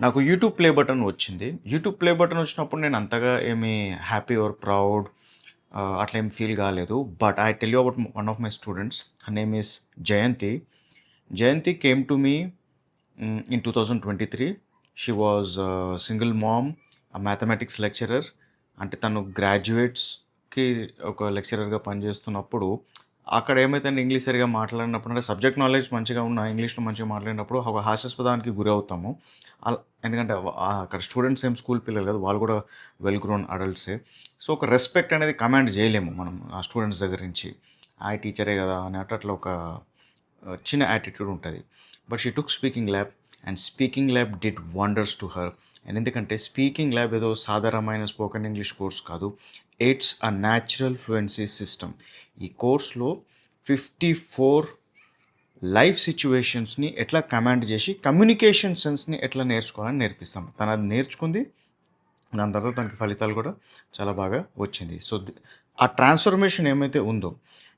నాకు YouTube play button వచ్చింది. YouTube play button వచ్చినప్పుడు నేను అంతగా ఏమి హ్యాపీ ఆర్ ప్రౌడ్ అట్లా ఏమి ఫీల్ కాలేదు. But I tell you about one of my students. Her name is Jayanti. Jayanti came to me in 2023. She was single mom, mathematics lecturer. అంటే తను గ్రాడ్యుయేట్స్కి ఒక లెక్చరర్గా పనిచేస్తున్నప్పుడు అక్కడ ఏమైతే ఇంగ్లీష్ సరిగా మాట్లాడినప్పుడు, అంటే సబ్జెక్ట్ నాలెడ్జ్ మంచిగా ఉన్న ఇంగ్లీష్లో మంచిగా మాట్లాడినప్పుడు ఒక హాస్యాస్పదానికి గురి అవుతాము. ఎందుకంటే అక్కడ స్టూడెంట్స్ ఏం స్కూల్ పిల్లలు కదా, వాళ్ళు కూడా వెల్ గ్రోన్ అడల్ట్సే. సో ఒక రెస్పెక్ట్ అనేది కమాండ్ చేయలేము మనం ఆ స్టూడెంట్స్ దగ్గర నుంచి. ఆ టీచరే కదా అన్నట్టు అట్లా ఒక చిన్న యాటిట్యూడ్ ఉంటుంది. But she took speaking lab and speaking lab did wonders to her. And ఎందుకంటే స్పీకింగ్ ల్యాబ్ ఏదో సాధారణమైన స్పోకెన్ ఇంగ్లీష్ కోర్స్ కాదు, it's a natural fluency system. ఈ కోర్స్లో 54 లైఫ్ సిచ్యువేషన్స్ని ఎట్లా కమాండ్ చేసి కమ్యూనికేషన్ సెన్స్ని ఎట్లా నేర్చుకోవాలని నేర్పిస్తాం. తను అది నేర్చుకుంది, దాని తర్వాత తనకి ఫలితాలు కూడా చాలా బాగా వచ్చింది. సో ఆ ట్రాన్స్ఫర్మేషన్ ఏమైతే ఉందో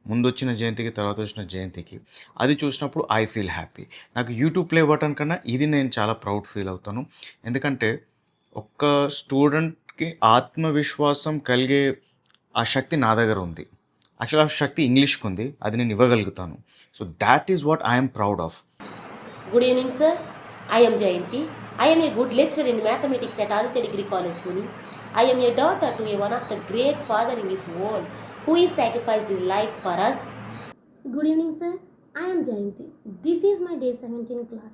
ముందు వచ్చిన జయంతికి తర్వాత వచ్చిన జయంతికి, అది చూసినప్పుడు ఐ ఫీల్ హ్యాపీ. నాకు యూట్యూబ్ ప్లే బటన్ కన్నా ఇది నేను చాలా ప్రౌడ్ ఫీల్ అవుతాను. ఎందుకంటే ఒక్క స్టూడెంట్కి ఆత్మవిశ్వాసం కలిగే ఆ శక్తి నా దగ్గర ఉంది. యాక్చువల్ ఆ శక్తి ఇంగ్లీష్కి ఉంది, అది నేను ఇవ్వగలుగుతాను. So that is what I'm proud of. Good evening, sir. I am Jayanti. I am a good lecturer in mathematics at Aditya Degree College, Tuni. I am a daughter to one of the great father in this world who has sacrificed his life for us. Good evening, sir. I am Jayanti. This is my day 17 class.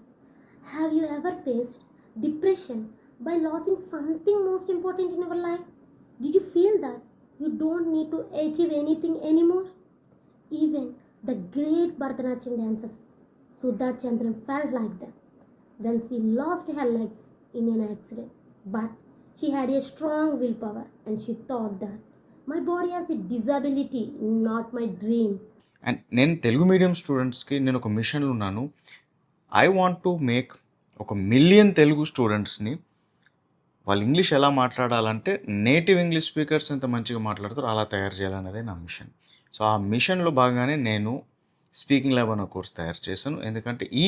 Have you ever faced depression by losing something most important in your life? Did you feel that you don't need to achieve anything anymore? Even the great Bharatanatyam dancers Sudha Chandran felt like that when she lost her legs in an accident. But she had a strong willpower and she thought that my body has a disability, not my dream. And నేను Telugu medium స్టూడెంట్స్కి నేను ఒక మిషన్లో ఉన్నాను. I want to make 1,000,000 Telugu స్టూడెంట్స్ని వాళ్ళు English ఎలా మాట్లాడాలంటే నేటివ్ ఇంగ్లీష్ స్పీకర్స్ ఎంత మంచిగా మాట్లాడతారో అలా తయారు చేయాలన్నదే నా మిషన్. సో ఆ మిషన్లో భాగంగానే నేను స్పీకింగ్ ల్యాబ్ అనే కోర్స్ తయారు చేశాను. ఎందుకంటే ఈ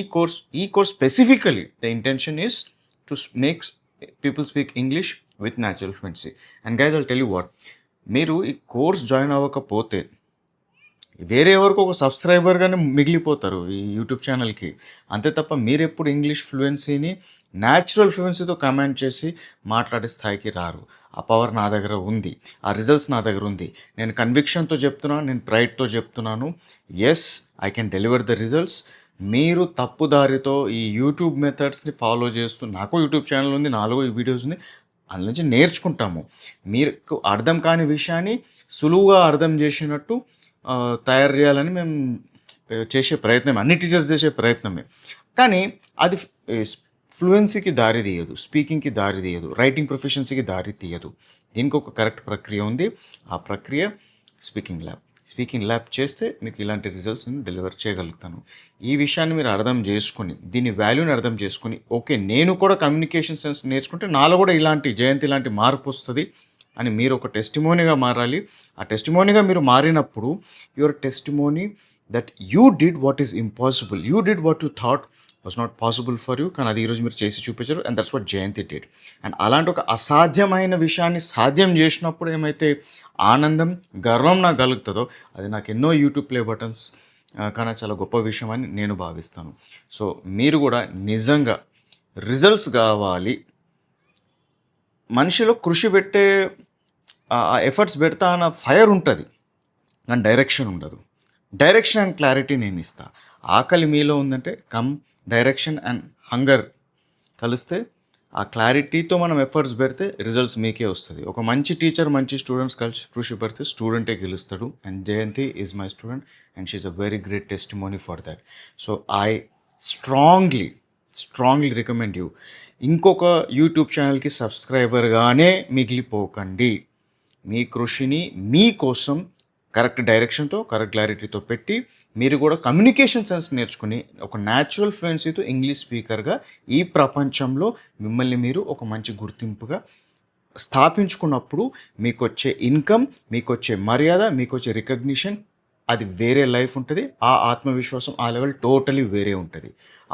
course specifically the intention is to make people speak English with natural fluency. And guys I'll tell you what, మీరు ఈ కోర్స్ జాయిన్ అవ్వకపోతే వేరే ఎవరికి ఒక సబ్స్క్రైబర్గానే మిగిలిపోతారు ఈ యూట్యూబ్ ఛానల్కి. అంతే తప్ప మీరు ఎప్పుడు ఇంగ్లీష్ ఫ్లూయెన్సీని న్యాచురల్ ఫ్లూయెన్సీతో కమాండ్ చేసి మాట్లాడే స్థాయికి రారు. ఆ పవర్ నా దగ్గర ఉంది, ఆ రిజల్ట్స్ నా దగ్గర ఉంది. నేను కన్విక్షన్తో చెప్తున్నాను, నేను ప్రైడ్తో చెప్తున్నాను. Yes, I can deliver the results. మీరు తప్పుదారితో ఈ యూట్యూబ్ మెథడ్స్ని ఫాలో చేస్తూ, నాకు యూట్యూబ్ ఛానల్ ఉంది, నాలుగు ఈ వీడియోస్ ఉంది, అందులో నుంచి నేర్చుకుంటాము. మీకు అర్థం కాని విషయాన్ని సులువుగా అర్థం చేసినట్టు తయారు చేయాలని మేము చేసే ప్రయత్నం, అన్ని టీచర్స్ చేసే ప్రయత్నమే. కానీ అది ఫ్లూయెన్సీకి దారి తీయదు, స్పీకింగ్కి దారి తీయదు, రైటింగ్ ప్రొఫెషన్సీకి దారి తీయదు. దీనికి ఒక కరెక్ట్ ప్రక్రియ ఉంది. ఆ ప్రక్రియ స్పీకింగ్ ల్యాబ్. స్పీకింగ్ ల్యాబ్ చేస్తే మీకు ఇలాంటి రిజల్ట్స్ నేను డెలివర్ చేయగలుగుతాను. ఈ విషయాన్ని మీరు అర్థం చేసుకుని, దీని వాల్యూని అర్థం చేసుకుని, ఓకే నేను కూడా కమ్యూనికేషన్ సెన్స్ నేర్చుకుంటే నాలో కూడా ఇలాంటి జయంతి ఇలాంటి మార్పు వస్తుంది అని మీరు ఒక టెస్టిమోనీగా మారాలి. ఆ టెస్టిమోనీగా మీరు మారినప్పుడు your testimony that you did what is impossible, you did what you thought was not possible for you, కానీ అది ఈరోజు మీరు చేసి చూపించారు. And that's what Jayanti did. And అలాంటి ఒక అసాధ్యమైన విషయాన్ని సాధ్యం చేసినప్పుడు ఏమైతే ఆనందం, గర్వం నాకు కలుగుతుందో అది నాకు ఎన్నో యూట్యూబ్ ప్లే బటన్స్ కన్నా చాలా గొప్ప విషయం అని నేను భావిస్తాను. సో మీరు కూడా నిజంగా రిజల్ట్స్ కావాలి, మనిషిలో కృషి పెట్టే ఎఫర్ట్స్ పెడతా అన్న ఫైర్ ఉంటుంది, కానీ డైరెక్షన్ ఉండదు. డైరెక్షన్ అండ్ క్లారిటీ నేను ఇస్తా. ఆకలి మీలో ఉందంటే డైరెక్షన్ అండ్ హంగర్ కలిస్తే, ఆ క్లారిటీతో మనం ఎఫర్ట్స్ పెడితే రిజల్ట్స్ మీకే వస్తుంది. ఒక మంచి టీచర్ మంచి స్టూడెంట్స్ కలిసి కృషి పెడితే స్టూడెంటే గెలుస్తాడు. And Jayanti is my student and she is a very great testimony for that. So I strongly recommend you, ఇంకొక యూట్యూబ్ ఛానల్కి సబ్స్క్రైబర్గానే మిగిలిపోకండి. మీ కృషిని మీకోసం కరెక్ట్ డైరెక్షన్తో, కరెక్ట్ క్లారిటీతో పెట్టి మీరు కూడా కమ్యూనికేషన్ సెన్స్ నేర్చుకుని ఒక న్యాచురల్ ఫ్లూయెన్సీతో ఇంగ్లీష్ స్పీకర్గా ఈ ప్రపంచంలో మిమ్మల్ని మీరు ఒక మంచి గుర్తింపుగా స్థాపించుకున్నప్పుడు మీకు వచ్చే ఇన్కమ్, మీకు వచ్చే మర్యాద, మీకు వచ్చే రికగ్నిషన్ అది వేరే లైఫ్ ఉంటుంది. ఆ ఆత్మవిశ్వాసం ఆ లెవెల్ టోటలీ వేరే ఉంటుంది.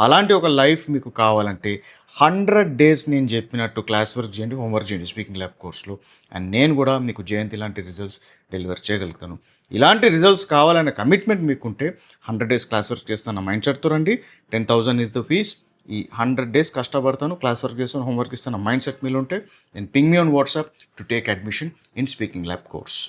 అలాంటి ఒక లైఫ్ మీకు కావాలంటే 100 డేస్ నేను చెప్పినట్టు క్లాస్ వర్క్ చేయండి, హోంవర్క్ చేయండి స్పీకింగ్ ల్యాబ్ కోర్స్లో. అండ్ నేను కూడా మీకు జయంతి ఇలాంటి రిజల్ట్స్ డెలివర్ చేయగలుగుతాను. ఇలాంటి రిజల్ట్స్ కావాలనే కమిట్మెంట్ మీకుంటే 100 డేస్ క్లాస్ వర్క్ చేస్తాను మైండ్ సెట్తో రండి. 10,000 ఈజ్ ద ఫీజ్. ఈ 100 డేస్ కష్టపడతాను, క్లాస్ వర్క్ చేస్తాను, హోంవర్క్ ఇస్తాను మైండ్ సెట్ మీలో ఉంటే then ping me on WhatsApp to take admission in speaking lab course.